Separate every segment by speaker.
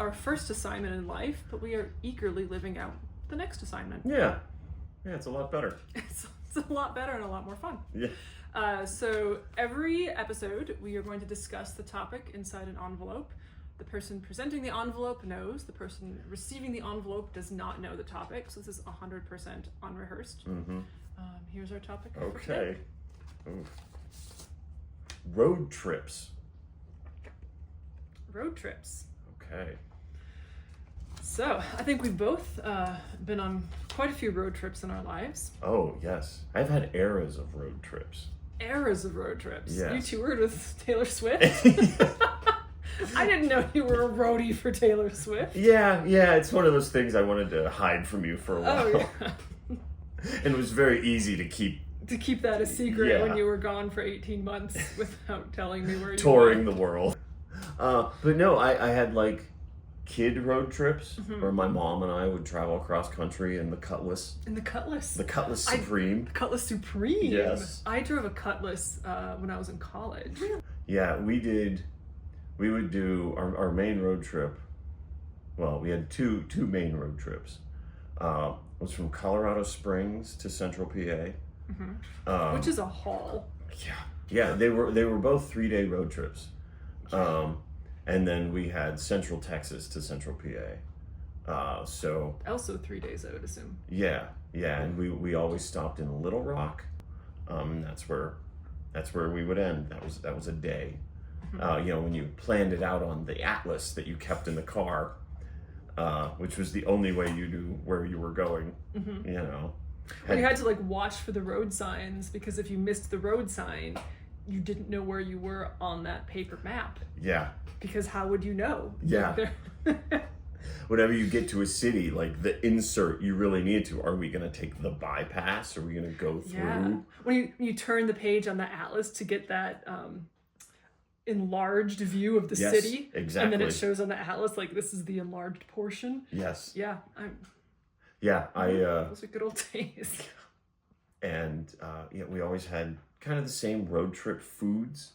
Speaker 1: our first assignment in life, but we are eagerly living out the next assignment.
Speaker 2: Yeah. Yeah, it's a lot better.
Speaker 1: It's a lot better and a lot more fun.
Speaker 2: Yeah.
Speaker 1: So every episode, we are going to discuss the topic inside an envelope. The person presenting the envelope knows. The person receiving the envelope does not know the topic. So this is 100% unrehearsed.
Speaker 2: Mm-hmm.
Speaker 1: Here's our topic.
Speaker 2: Okay. Ooh. Road trips.
Speaker 1: Road trips.
Speaker 2: Okay.
Speaker 1: So I think we've both been on quite a few road trips in our lives.
Speaker 2: Oh, yes. I've had eras of road trips.
Speaker 1: Eras of road trips.
Speaker 2: Yes.
Speaker 1: You toured with Taylor Swift? I didn't know you were a roadie for Taylor Swift.
Speaker 2: Yeah, it's one of those things I wanted to hide from you for a while.
Speaker 1: Oh, yeah.
Speaker 2: And it was very easy to keep
Speaker 1: that a secret when
Speaker 2: Yeah.
Speaker 1: you were gone for 18 months without telling me where you
Speaker 2: touring
Speaker 1: were.
Speaker 2: the world. But no, I had like kid road trips where my mom and I would travel across country in the Cutlass.
Speaker 1: In the Cutlass.
Speaker 2: The Cutlass Supreme.
Speaker 1: Cutlass Supreme.
Speaker 2: Yes.
Speaker 1: I drove a Cutlass when I was in college.
Speaker 2: Yeah, we would do our main road trip. Well, we had two main road trips. It was from Colorado Springs to Central PA.
Speaker 1: Which is a haul.
Speaker 2: Yeah, they were both 3-day road trips. And then we had Central Texas to Central PA. So
Speaker 1: Also 3 days, I would assume.
Speaker 2: yeah, and we always stopped in Little Rock. That's where we would end. That was a day. When you planned it out on the atlas that you kept in the car, which was the only way you knew where you were going.
Speaker 1: And you had to like watch for the road signs, because if you missed the road sign, you didn't know where you were on that paper map.
Speaker 2: Yeah.
Speaker 1: Because how would you know?
Speaker 2: Yeah. Whenever you get to a city, like the insert you really need to, are we going to take the bypass? Are we going to go through?
Speaker 1: Yeah. When you turn the page on the atlas to get that enlarged view of the
Speaker 2: Yes,
Speaker 1: city,
Speaker 2: exactly.
Speaker 1: and then it shows on the atlas like this is the enlarged portion.
Speaker 2: Yes.
Speaker 1: Yeah.
Speaker 2: Those
Speaker 1: are good old days.
Speaker 2: And we always had kind of the same road trip foods.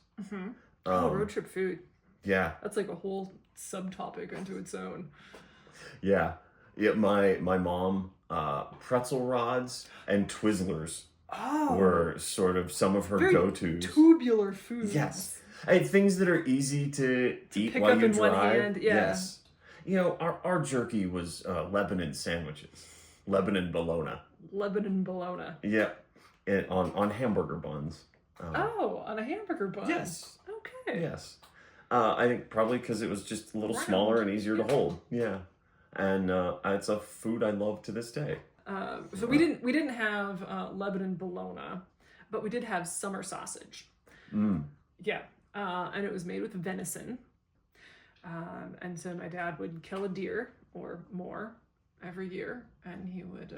Speaker 1: Road trip food.
Speaker 2: Yeah.
Speaker 1: That's like a whole subtopic unto its own.
Speaker 2: Yeah. My mom, pretzel rods and Twizzlers were sort of some of her
Speaker 1: Very
Speaker 2: go-tos.
Speaker 1: Tubular foods.
Speaker 2: Yes. And things that are easy to eat
Speaker 1: pick
Speaker 2: while
Speaker 1: up
Speaker 2: you
Speaker 1: in
Speaker 2: drive.
Speaker 1: one hand, yeah.
Speaker 2: Yes. Our jerky was Lebanon sandwiches. Lebanon bologna.
Speaker 1: Lebanon bologna.
Speaker 2: Yeah. On hamburger buns.
Speaker 1: On a hamburger bun.
Speaker 2: Yes.
Speaker 1: Okay.
Speaker 2: Yes. I think probably because it was just a little
Speaker 1: Round.
Speaker 2: smaller and easier to hold. Yeah. And it's a food I love to this day.
Speaker 1: So we didn't have Lebanon bologna, but we did have summer sausage. Yeah. And it was made with venison. And so my dad would kill a deer or more every year, and he would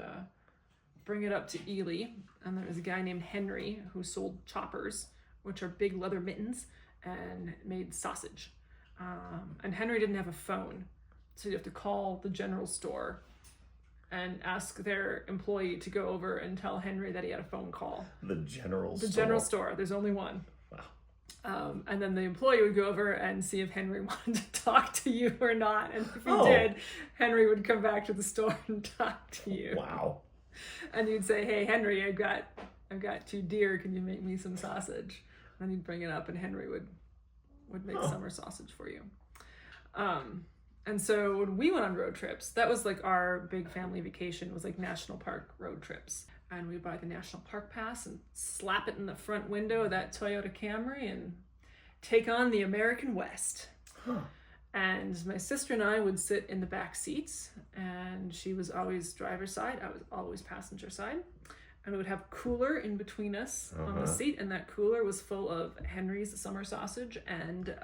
Speaker 1: bring it up to Ely. And there was a guy named Henry who sold choppers, which are big leather mittens, and made sausage. And Henry didn't have a phone, so you have to call the general store and ask their employee to go over and tell Henry that he had a phone call.
Speaker 2: The general store.
Speaker 1: The general store. There's only one.
Speaker 2: Wow.
Speaker 1: And then the employee would go over and see if Henry wanted to talk to you or not. And if he
Speaker 2: Oh.
Speaker 1: did, Henry would come back to the store and talk to you.
Speaker 2: Wow.
Speaker 1: And you'd say, "Hey, Henry, I've got 2 deer. Can you make me some sausage?" And you'd bring it up, and Henry would make summer sausage for you. And so when we went on road trips, that was like our big family vacation, was like national park road trips. And we'd buy the national park pass and slap it in the front window of that Toyota Camry and take on the American West. And my sister and I would sit in the back seats, and she was always driver's side. I was always passenger side. And we would have cooler in between us on the seat, and that cooler was full of Henry's summer sausage and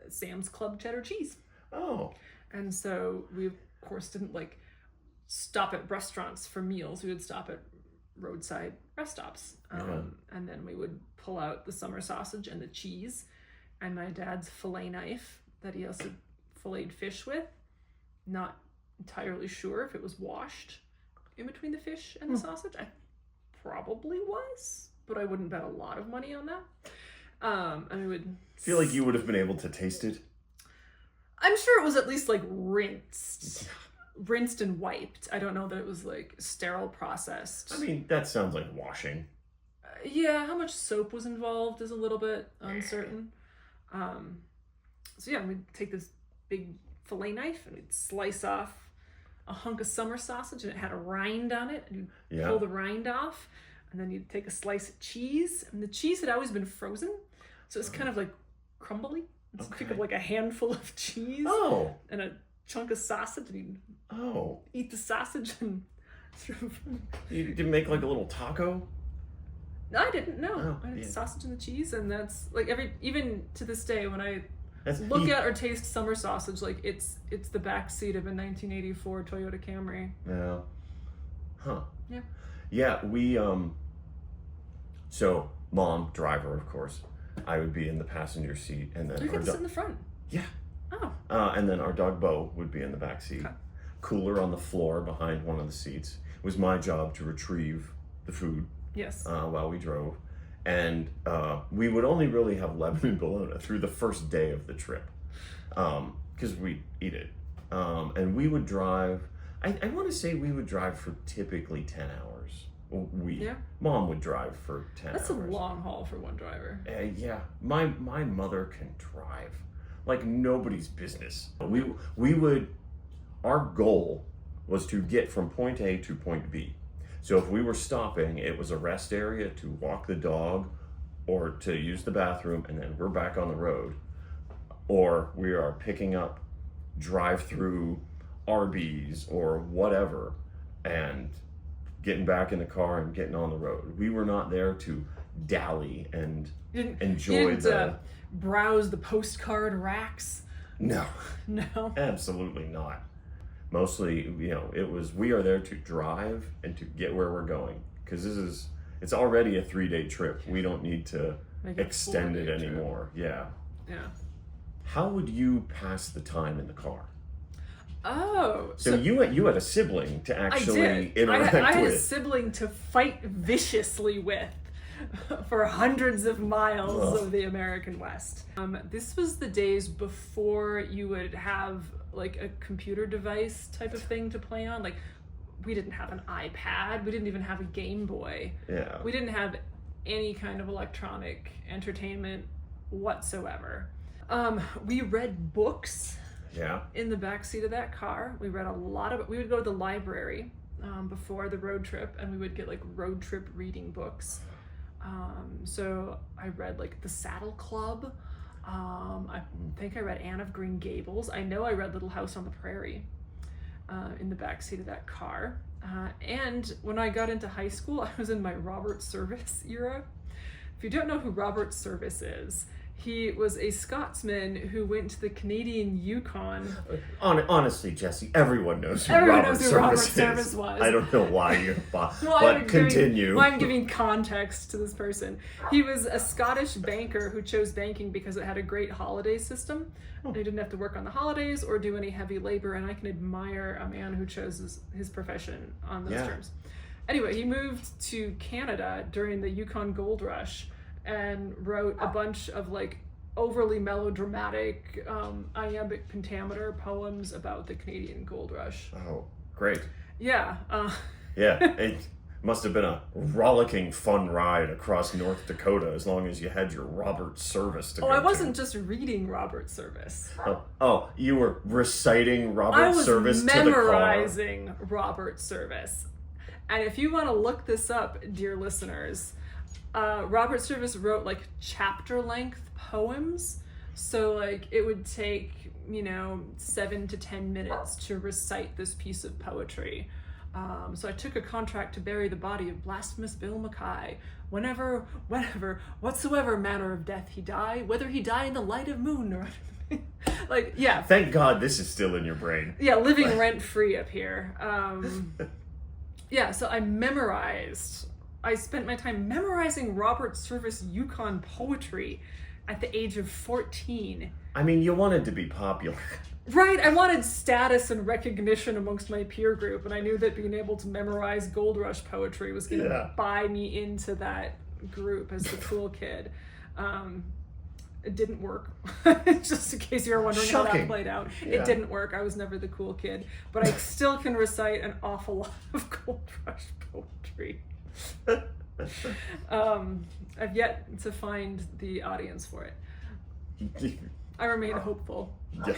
Speaker 1: Sam's Club cheddar cheese.
Speaker 2: Oh.
Speaker 1: And so we, of course, didn't like stop at restaurants for meals. We would stop at roadside rest stops. And then we would pull out the summer sausage and the cheese and my dad's fillet knife that he also filleted fish with. Not entirely sure if it was washed in between the fish and the sausage. I probably was, but I wouldn't bet a lot of money on that. And we would
Speaker 2: I feel like you would have been able to taste it.
Speaker 1: I'm sure it was at least like rinsed and wiped. I don't know that it was like sterile processed.
Speaker 2: I mean, that sounds like washing.
Speaker 1: Yeah, how much soap was involved is a little bit uncertain. So yeah, we'd take this big fillet knife and we'd slice off a hunk of summer sausage, and it had a rind on it, and you'd pull the rind off, and then you'd take a slice of cheese, and the cheese had always been frozen, so it's kind of like crumbly. So you pick up like a handful of cheese and a chunk of sausage, and you'd eat the sausage and sort of...
Speaker 2: You didn't make like a little taco?
Speaker 1: No, I didn't. No, I had sausage and the cheese, and that's like even to this day when I look at or taste summer sausage, like it's the back seat of a 1984 Toyota Camry.
Speaker 2: Yeah. Huh.
Speaker 1: Yeah.
Speaker 2: Yeah, we so mom, driver, of course. I would be in the passenger seat, and then
Speaker 1: you get to sit in the front.
Speaker 2: Yeah.
Speaker 1: Oh.
Speaker 2: And then our dog Bo would be in the back seat. Okay. Cooler on the floor behind one of the seats. It was my job to retrieve the food.
Speaker 1: Yes.
Speaker 2: While we drove. And we would only really have lemon and bologna through the first day of the trip, because we'd eat it. And we would drive, I want to say we would drive for typically 10 hours. Mom would drive for 10
Speaker 1: That's
Speaker 2: hours.
Speaker 1: That's a long haul for one driver.
Speaker 2: Yeah. My mother can drive like nobody's business. We would, our goal was to get from point A to point B. So if we were stopping, it was a rest area to walk the dog or to use the bathroom, and then we're back on the road. Or we are picking up drive-through Arby's or whatever and getting back in the car and getting on the road. We were not there to dally and enjoy
Speaker 1: browse the postcard racks.
Speaker 2: No.
Speaker 1: No.
Speaker 2: Absolutely not. Mostly, it was, we are there to drive and to get where we're going. Because it's already a 3-day trip. We don't need to extend it anymore. Yeah.
Speaker 1: Yeah.
Speaker 2: How would you pass the time in the car?
Speaker 1: Oh.
Speaker 2: So you had a sibling to actually interact with.
Speaker 1: I had a sibling to fight viciously with for hundreds of miles of the American West. This was the days before you would have like a computer device type of thing to play on. Like, we didn't have an iPad. We didn't even have a Game Boy.
Speaker 2: Yeah.
Speaker 1: We didn't have any kind of electronic entertainment whatsoever. We read books.
Speaker 2: Yeah.
Speaker 1: In the backseat of that car. We read a lot of it. We would go to the library before the road trip, and we would get like road trip reading books. So I read like The Saddle Club. I think I read Anne of Green Gables. I know I read Little House on the Prairie in the backseat of that car. And when I got into high school, I was in my Robert Service era. If you don't know who Robert Service is, he was a Scotsman who went to the Canadian Yukon.
Speaker 2: Honestly, Jesse, everyone knows who Robert Service
Speaker 1: was.
Speaker 2: I don't know why you but continue.
Speaker 1: I'm giving context to this person. He was a Scottish banker who chose banking because it had a great holiday system. He didn't have to work on the holidays or do any heavy labor, and I can admire a man who chose his profession on those terms. Anyway, he moved to Canada during the Yukon Gold Rush and wrote a bunch of like overly melodramatic iambic pentameter poems about the Canadian Gold Rush.
Speaker 2: Oh, great.
Speaker 1: Yeah.
Speaker 2: Yeah, it must have been a rollicking fun ride across North Dakota as long as you had your Robert Service to go to.
Speaker 1: I wasn't just reading Robert Service.
Speaker 2: Oh, you were reciting Robert Service to the car. I was
Speaker 1: memorizing Robert Service. And if you want to look this up, dear listeners, Robert Service wrote like chapter length poems. So like it would take, 7 to 10 minutes to recite this piece of poetry. So I took a contract to bury the body of blasphemous Bill Mackay. Whenever, whatsoever manner of death he die, whether he die in the light of moon or like, yeah.
Speaker 2: Thank God this is still in your brain.
Speaker 1: Yeah, living rent free up here. Yeah, so I spent my time memorizing Robert Service Yukon poetry at the age of 14.
Speaker 2: I mean, you wanted to be popular.
Speaker 1: Right, I wanted status and recognition amongst my peer group, and I knew that being able to memorize Gold Rush poetry was going to buy me into that group as the cool kid. It didn't work. Just in case you were wondering how
Speaker 2: Shocking.
Speaker 1: that played out.
Speaker 2: Yeah.
Speaker 1: It didn't work. I was never the cool kid. But I still can recite an awful lot of Gold Rush poetry. I've yet to find the audience for it. I remain hopeful.
Speaker 2: Yeah.